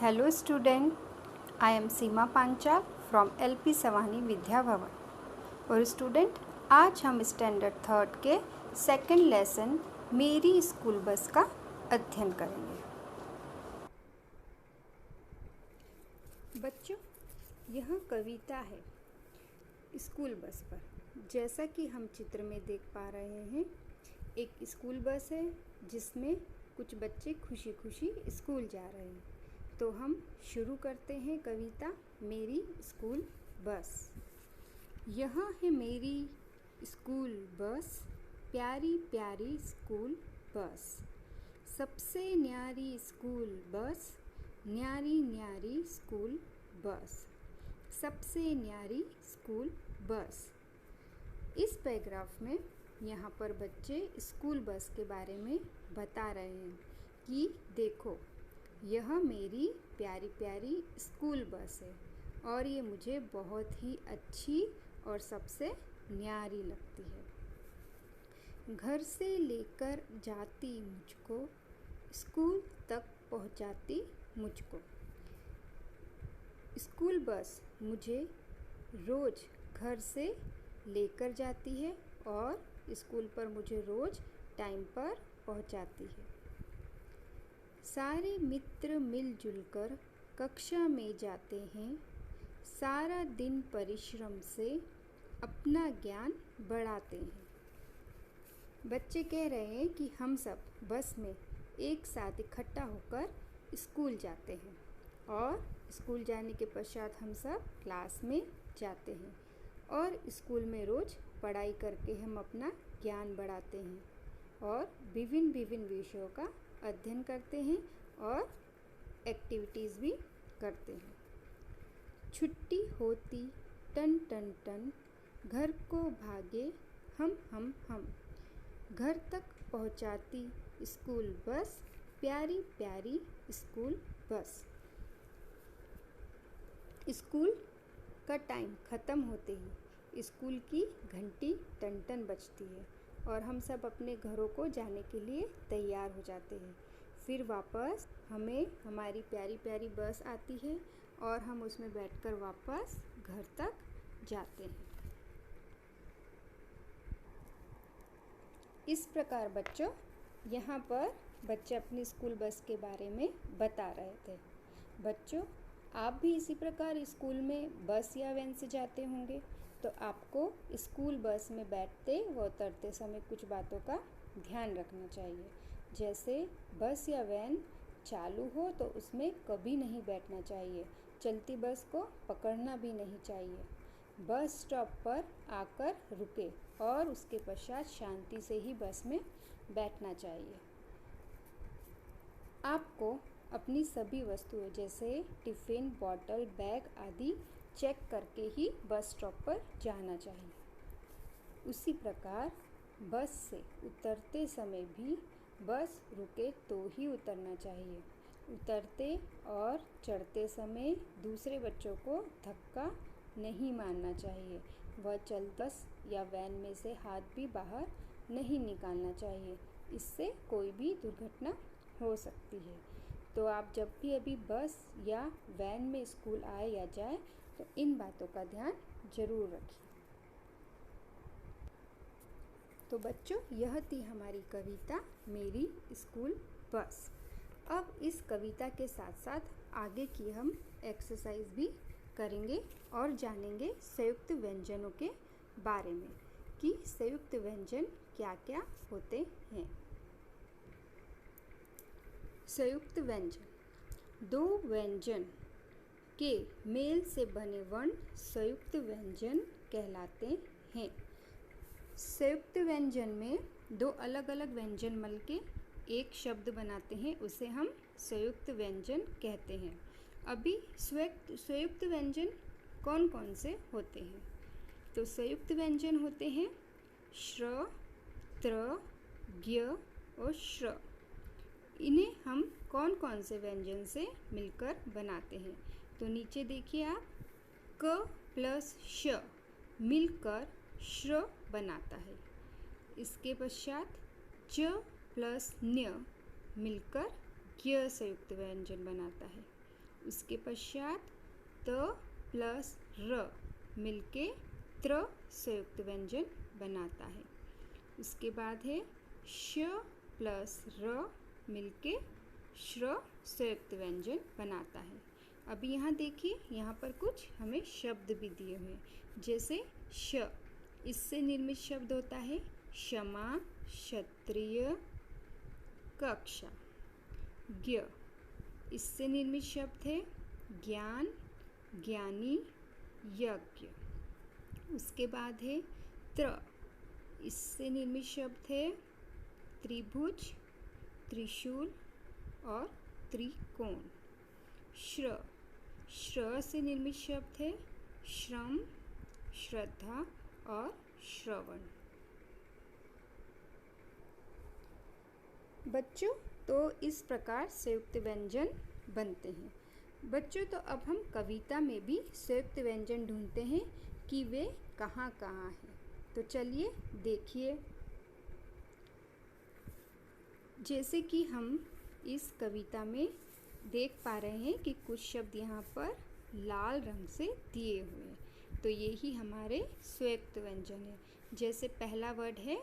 Hello student, I am Seema Panchal from LP सवानी विद्या भवन। और student, आज हम स्टैंडर्ड थर्ड के सेकंड लेसन मेरी स्कूल बस का अध्ययन करेंगे। बच्चों, यह कविता है स्कूल बस पर। जैसा कि हम चित्र में देख पा रहे हैं, एक स्कूल बस है जिसमें कुछ बच्चे खुशी खुशी स्कूल जा रहे हैं। तो हम शुरू करते हैं कविता मेरी स्कूल बस। यहाँ है मेरी स्कूल बस, प्यारी प्यारी स्कूल बस, सबसे न्यारी स्कूल बस, न्यारी न्यारी स्कूल बस, सबसे न्यारी स्कूल बस। इस पैराग्राफ में यहाँ पर बच्चे स्कूल बस के बारे में बता रहे हैं कि देखो, यह मेरी प्यारी प्यारी स्कूल बस है और ये मुझे बहुत ही अच्छी और सबसे न्यारी लगती है। घर से लेकर जाती मुझको, स्कूल तक पहुंचाती मुझको। स्कूल बस मुझे रोज़ घर से लेकर जाती है और स्कूल पर मुझे रोज़ टाइम पर पहुंचाती है। सारे मित्र मिलजुल कर कक्षा में जाते हैं, सारा दिन परिश्रम से अपना ज्ञान बढ़ाते हैं। बच्चे कह रहे हैं कि हम सब बस में एक साथ इकट्ठा होकर स्कूल जाते हैं और स्कूल जाने के पश्चात हम सब क्लास में जाते हैं और स्कूल में रोज़ पढ़ाई करके हम अपना ज्ञान बढ़ाते हैं और विभिन्न विभिन्न विषयों का अध्ययन करते हैं और एक्टिविटीज़ भी करते हैं। छुट्टी होती टन टन टन, घर को भागे हम, घर तक पहुंचाती स्कूल बस, प्यारी प्यारी स्कूल बस। स्कूल का टाइम ख़त्म होते ही स्कूल की घंटी टन टन बजती है और हम सब अपने घरों को जाने के लिए तैयार हो जाते हैं। फिर वापस हमें हमारी प्यारी प्यारी बस आती है और हम उसमें बैठकर वापस घर तक जाते हैं। इस प्रकार बच्चों, यहाँ पर बच्चे अपनी स्कूल बस के बारे में बता रहे थे। बच्चों, आप भी इसी प्रकार स्कूल में बस या वैन से जाते होंगे, तो आपको स्कूल बस में बैठते व उतरते समय कुछ बातों का ध्यान रखना चाहिए। जैसे बस या वैन चालू हो तो उसमें कभी नहीं बैठना चाहिए, चलती बस को पकड़ना भी नहीं चाहिए। बस स्टॉप पर आकर रुके और उसके पश्चात शांति से ही बस में बैठना चाहिए। आपको अपनी सभी वस्तुएं जैसे टिफ़िन, बॉटल, बैग आदि चेक करके ही बस स्टॉप पर जाना चाहिए। उसी प्रकार बस से उतरते समय भी बस रुके तो ही उतरना चाहिए। उतरते और चढ़ते समय दूसरे बच्चों को धक्का नहीं मारना चाहिए। वह बस या वैन में से हाथ भी बाहर नहीं निकालना चाहिए, इससे कोई भी दुर्घटना हो सकती है। तो आप जब भी अभी बस या वैन में स्कूल आए या जाए तो इन बातों का ध्यान जरूर रखिए। तो बच्चों, यह थी हमारी कविता मेरी स्कूल बस। अब इस कविता के साथ साथ आगे की हम एक्सरसाइज भी करेंगे और जानेंगे संयुक्त व्यंजनों के बारे में कि संयुक्त व्यंजन क्या क्या होते हैं। संयुक्त व्यंजन, दो व्यंजन के मेल से बने वर्ण संयुक्त व्यंजन कहलाते हैं। संयुक्त व्यंजन में दो अलग अलग व्यंजन मिल के एक शब्द बनाते हैं, उसे हम संयुक्त व्यंजन कहते हैं। अभी संयुक्त व्यंजन कौन कौन से होते हैं? तो संयुक्त व्यंजन होते हैं श्र, त्र, ज्ञ और श्र। इन्हें हम कौन कौन से व्यंजन से मिलकर बनाते हैं? तो नीचे देखिए आप, क प्लस श मिलकर श्र बनाता है। इसके पश्चात च प्लस न्य मिलकर ज्ञ संयुक्त व्यंजन बनाता है। उसके पश्चात त प्लस र मिलके त्र संयुक्त व्यंजन बनाता है। उसके बाद है श प्लस र मिलके श्र संयुक्त व्यंजन बनाता है। अभी यहाँ देखिए, यहाँ पर कुछ हमें शब्द भी दिए हुए हैं, जैसे श, इससे निर्मित शब्द होता है क्षमा, क्षत्रिय, कक्षा। ज्ञ, इससे निर्मित शब्द है ज्ञान, ज्ञानी, यज्ञ। उसके बाद है त्र, इससे निर्मित शब्द है त्रिभुज, त्रिशूल और त्रिकोण। श्र, श्र से निर्मित शब्द है श्रम, श्रद्धा और श्रवण। बच्चों, तो इस प्रकार संयुक्त व्यंजन बनते हैं। बच्चों, तो अब हम कविता में भी संयुक्त व्यंजन ढूंढते हैं कि वे कहाँ कहाँ हैं। तो चलिए देखिए, जैसे कि हम इस कविता में देख पा रहे हैं कि कुछ शब्द यहाँ पर लाल रंग से दिए हुए हैं, तो यही हमारे संयुक्त व्यंजन है। जैसे पहला वर्ड है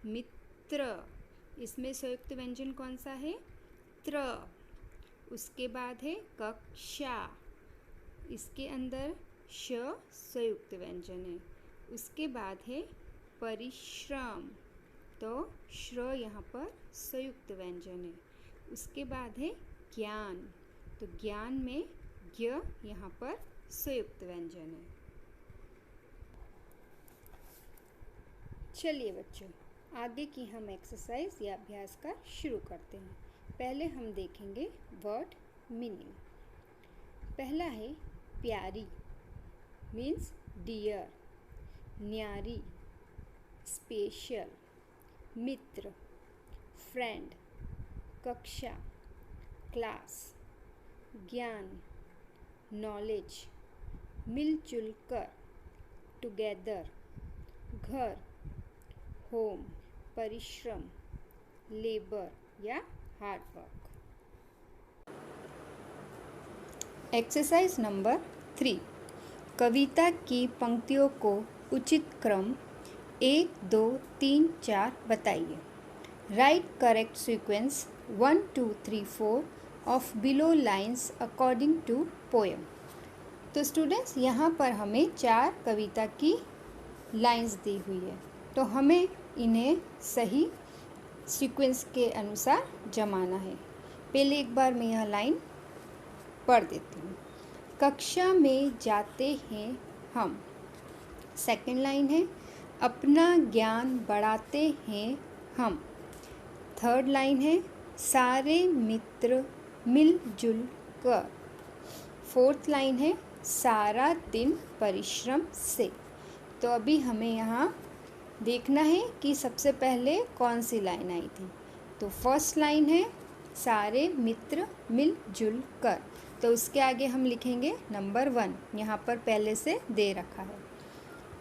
मित्र, इसमें संयुक्त व्यंजन कौन सा है? त्र। उसके बाद है कक्षा, इसके अंदर श संयुक्त व्यंजन है। उसके बाद है परिश्रम, तो श्र यहाँ पर संयुक्त व्यंजन है। उसके बाद है ज्ञान, तो ज्ञान में ज्ञ यहाँ पर संयुक्त व्यंजन है। चलिए बच्चों, आगे की हम एक्सरसाइज या अभ्यास का शुरू करते हैं। पहले हम देखेंगे वर्ड मीनिंग। पहला है प्यारी, मीन्स डियर, न्यारी, स्पेशल, मित्र, फ्रेंड, कक्षा, क्लास, ज्ञान, नॉलेज, मिलजुल कर, टुगेदर, घर, होम, परिश्रम, लेबर या हार्ड वर्क। एक्सरसाइज नंबर 3, कविता की पंक्तियों को उचित क्रम 1, 2, 3, 4 बताइए। Right correct sequence 1, 2, 3, 4 of below lines according to poem. तो स्टूडेंट्स, यहाँ पर हमें 4 कविता की लाइन्स दी हुई है, तो हमें इन्हें सही सीक्वेंस के अनुसार जमाना है। पहले एक बार मैं यह लाइन पढ़ देती हूँ। कक्षा में जाते हैं हम। सेकंड लाइन है अपना ज्ञान बढ़ाते हैं हम। थर्ड लाइन है सारे मित्र मिलजुल कर। फोर्थ लाइन है सारा दिन परिश्रम से। तो अभी हमें यहाँ देखना है कि सबसे पहले कौन सी लाइन आई थी। तो फर्स्ट लाइन है सारे मित्र मिलजुल कर, तो उसके आगे हम लिखेंगे नंबर 1, यहाँ पर पहले से दे रखा है।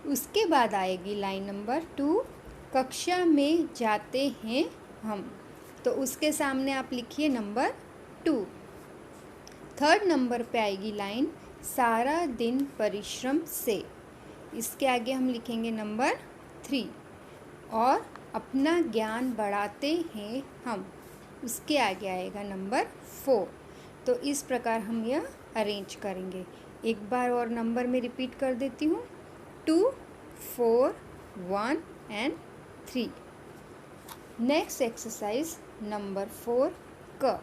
उसके बाद आएगी लाइन नंबर 2, कक्षा में जाते हैं हम, तो उसके सामने आप लिखिए नंबर 2। थर्ड नंबर पे आएगी लाइन सारा दिन परिश्रम से, इसके आगे हम लिखेंगे नंबर 3। और अपना ज्ञान बढ़ाते हैं हम, उसके आगे आएगा नंबर 4। तो इस प्रकार हम यह अरेंज करेंगे। एक बार और नंबर में रिपीट कर देती हूँ, 2, 4, 1 एंड 3। नेक्स्ट एक्सरसाइज नंबर 4 क।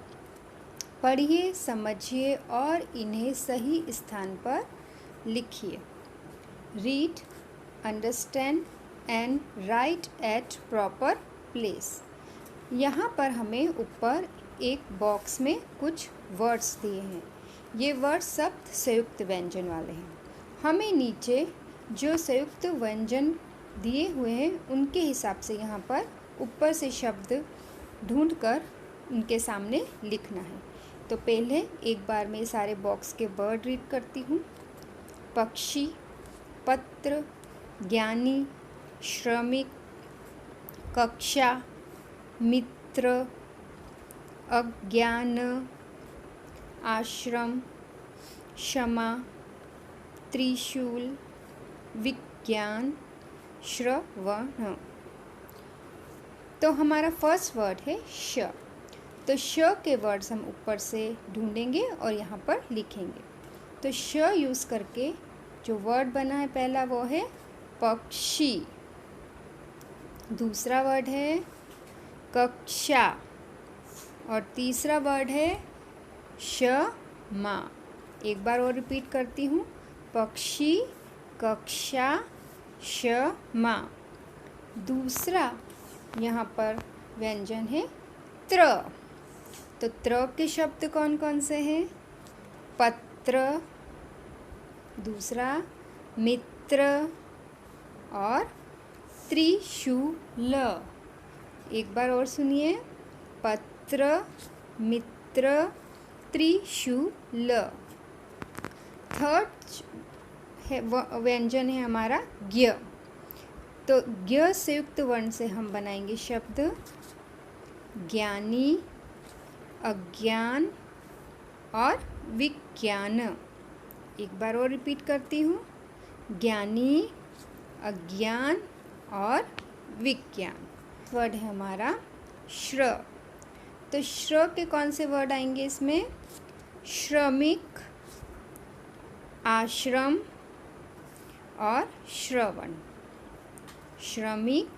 पढ़िए, समझिए और इन्हें सही स्थान पर लिखिए। Read, understand and write at proper place. यहाँ पर हमें ऊपर एक बॉक्स में कुछ वर्ड्स दिए हैं। ये वर्ड्स सब संयुक्त व्यंजन वाले हैं। हमें नीचे जो संयुक्त व्यंजन दिए हुए हैं उनके हिसाब से यहाँ पर ऊपर से शब्द ढूंढकर उनके सामने लिखना है। तो पहले एक बार मैं सारे बॉक्स के वर्ड रीड करती हूँ। पक्षी, पत्र, ज्ञानी, श्रमिक, कक्षा, मित्र, अज्ञान, आश्रम, क्षमा, त्रिशूल, विज्ञान, श्रवण। तो हमारा फर्स्ट वर्ड है श। तो श के वर्ड्स हम ऊपर से ढूंढेंगे और यहाँ पर लिखेंगे। तो श यूज़ करके जो वर्ड बना है पहला वो है पक्षी। दूसरा वर्ड है कक्षा और तीसरा वर्ड है क्षमा। एक बार और रिपीट करती हूँ, पक्षी, कक्षा, क्षमा। दूसरा यहाँ पर व्यंजन है त्र। तो त्र के शब्द कौन कौन से हैं? पत्र, दूसरा मित्र और त्रिशूल। एक बार और सुनिए, पत्र, मित्र, त्रिशूल। थर्ड है व्यंजन है हमारा ज्ञ। तो ज्ञ से युक्त वर्ण से हम बनाएंगे शब्द ज्ञानी, अज्ञान और विज्ञान। एक बार और रिपीट करती हूँ, ज्ञानी, अज्ञान और विज्ञान। वर्ड है हमारा श्र। तो श्र के कौन से वर्ड आएंगे इसमें? श्रमिक, आश्रम और श्रवण। श्रमिक,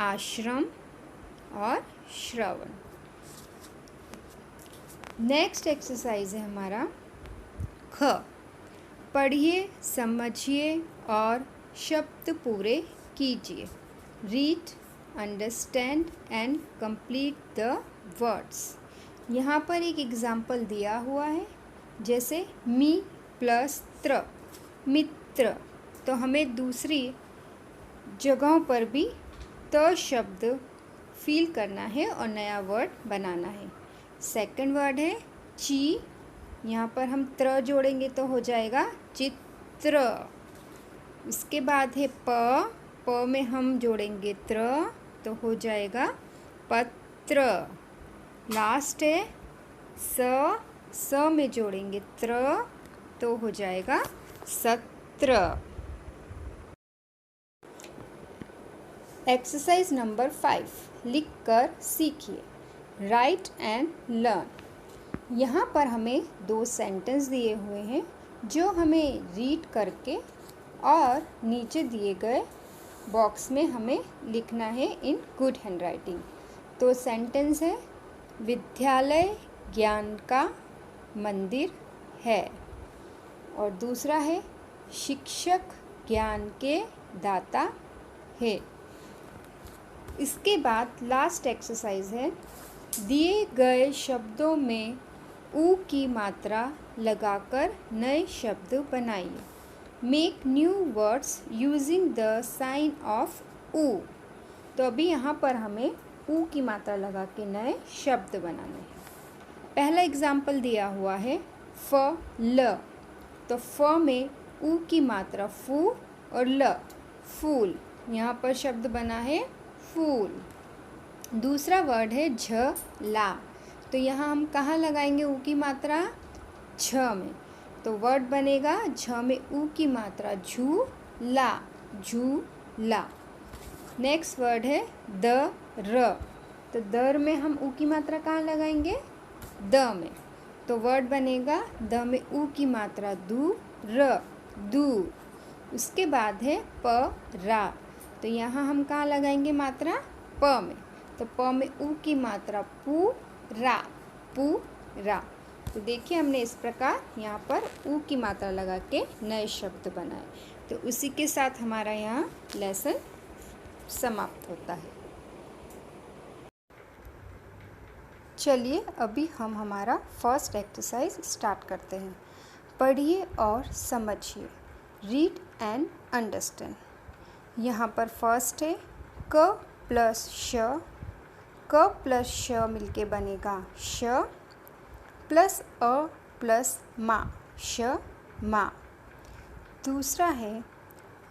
आश्रम और श्रवण। नेक्स्ट एक्सरसाइज है हमारा ख। पढ़िए, समझिए और शब्द पूरे कीजिए। Read, understand and complete the words. यहाँ पर एक एग्जाम्पल दिया हुआ है, जैसे मी प्लस त्र, मित्र। तो हमें दूसरी जगहों पर भी त शब्द फील करना है और नया वर्ड बनाना है। सेकंड वर्ड है ची। यहाँ पर हम त्र जोड़ेंगे तो हो जाएगा चित्र। उसके बाद है प में हम जोड़ेंगे त्र तो हो जाएगा पत्र। लास्ट है स में जोड़ेंगे त्र तो हो जाएगा सत्र। एक्सरसाइज नंबर 5, लिख कर सीखिए। Right and learn. यहाँ पर हमें 2 सेंटेंस दिए हुए हैं जो हमें रीड करके और नीचे दिए गए बॉक्स में हमें लिखना है इन गुड हैंडराइटिंग। तो सेंटेंस है, विद्यालय ज्ञान का मंदिर है। और दूसरा है, शिक्षक ज्ञान के दाता है। इसके बाद लास्ट एक्सरसाइज है, दिए गए शब्दों में ऊ की मात्रा लगाकर नए शब्द बनाइए। Make new words using the sign of ऊ। तो अभी यहाँ पर हमें ऊ की मात्रा लगा के नए शब्द बनाने हैं। पहला एग्जाम्पल दिया हुआ है फ ल। तो फ में ऊ की मात्रा फू और ल फूल। यहाँ पर शब्द बना है फूल। दूसरा वर्ड है झ ला। तो यहाँ हम कहाँ लगाएंगे ऊ की मात्रा? झ में। तो वर्ड बनेगा झ में ऊ की मात्रा झू ला, झू ला। नेक्स्ट वर्ड है द र। तो दर में हम ऊ की मात्रा कहाँ लगाएंगे? द में। तो वर्ड बनेगा द में ऊ की मात्रा दू र, दूर। उसके बाद है प रा। तो यहाँ हम कहाँ लगाएंगे मात्रा? प में। तो प में ऊ की मात्रा पू रा, पू रा। तो देखिए हमने इस प्रकार यहाँ पर ऊ की मात्रा लगा के नए शब्द बनाए। तो उसी के साथ हमारा यहाँ लेसन समाप्त होता है। चलिए अभी हम हमारा फर्स्ट एक्सरसाइज स्टार्ट करते हैं। पढ़िए और समझिए। Read and understand. यहाँ पर फर्स्ट है क प्लस श। क प्लस श मिलके बनेगा श प्लस अ प्लस मा, श मा। दूसरा है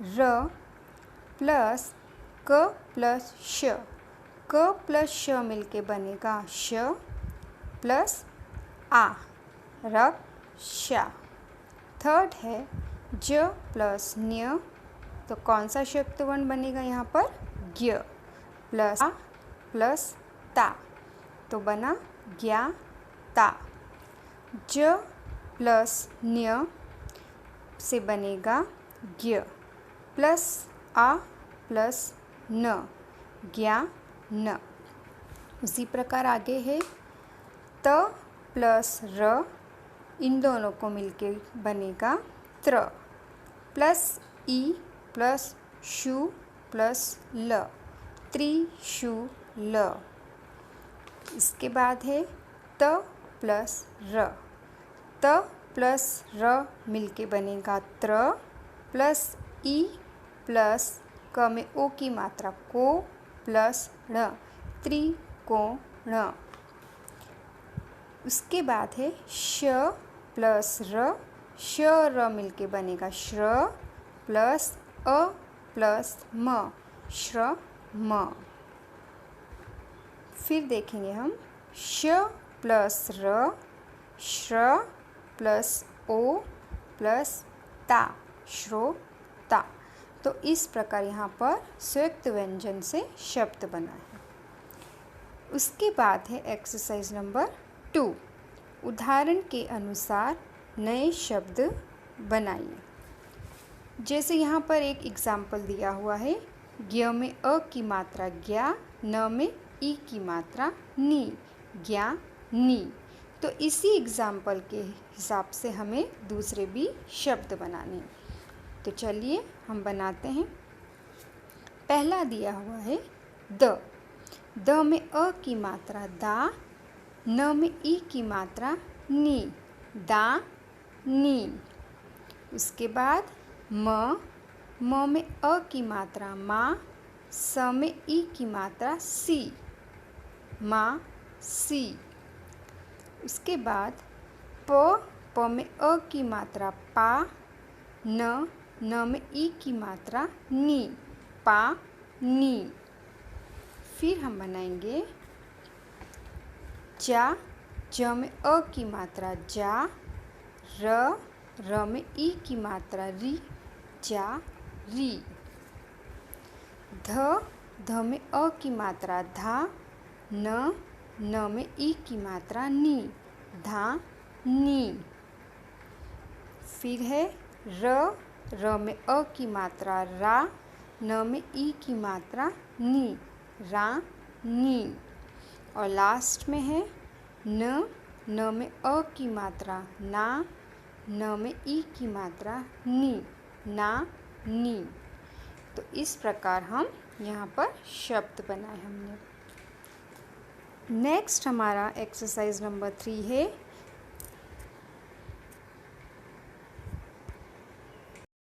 र प्लस क प्लस श। क प्लस श मिलके बनेगा श प्लस आ, रक्षा। थर्ड है ज प्लस न्य, तो कौन सा शब्द वर्ण बनेगा यहाँ पर? ज्ञ। प्लस आ प्लस ता, तो बना ज्ञा ता। ज प्लस न्य से बनेगा ज्ञ, प्लस आ प्लस न, ज्ञा न। उसी प्रकार आगे है त प्लस र, इन दोनों को मिलके बनेगा त्र, प्लस ई प्लस शु प्लस ल, त्रिशूल। इसके बाद है त प्लस र, त प्लस र मिलके बनेगा त्र, प्लस ई प्लस क में ओ की मात्रा को प्लस ण, त्रिकोण। उसके बाद है श प्लस र, श र मिलके बनेगा श्र, प्लस अ प्लस म, श्रम। फिर देखेंगे हम श प्लस र, श्र प्लस ओ प्लस ता, श्रोता। तो इस प्रकार यहाँ पर संयुक्त व्यंजन से शब्द बना है। उसके बाद है एक्सरसाइज नंबर 2, उदाहरण के अनुसार नए शब्द बनाइए। जैसे यहाँ पर एक एग्जाम्पल दिया हुआ है, ज्ञ में अ की मात्रा ज्ञा, न में ई की मात्रा नी, ज्ञा नी। तो इसी एग्जाम्पल के हिसाब से हमें दूसरे भी शब्द बनाने हैं। तो चलिए हम बनाते हैं। पहला दिया हुआ है द, द में अ की मात्रा दा, न में ई की मात्रा नी, दा नी। उसके बाद म में अ की मात्रा मा, स में ई की मात्रा सी, मा सी। उसके बाद प में अ की मात्रा पा, न में ई की मात्रा नी, पा नी। फिर हम बनाएंगे जा, ज में अ की मात्रा जा, र में ई की मात्रा री, जा री। ध में अ की मात्रा धा, न में ई की मात्रा नी, धा नी। फिर है र में अ की मात्रा रा, न में ई की मात्रा नी, रा नी। और लास्ट में है न में अ की मात्रा ना, न में ई की मात्रा नी, ना नी। तो इस प्रकार हम यहाँ पर शब्द बनाए हमने। नेक्स्ट हमारा एक्सरसाइज नंबर 3 है,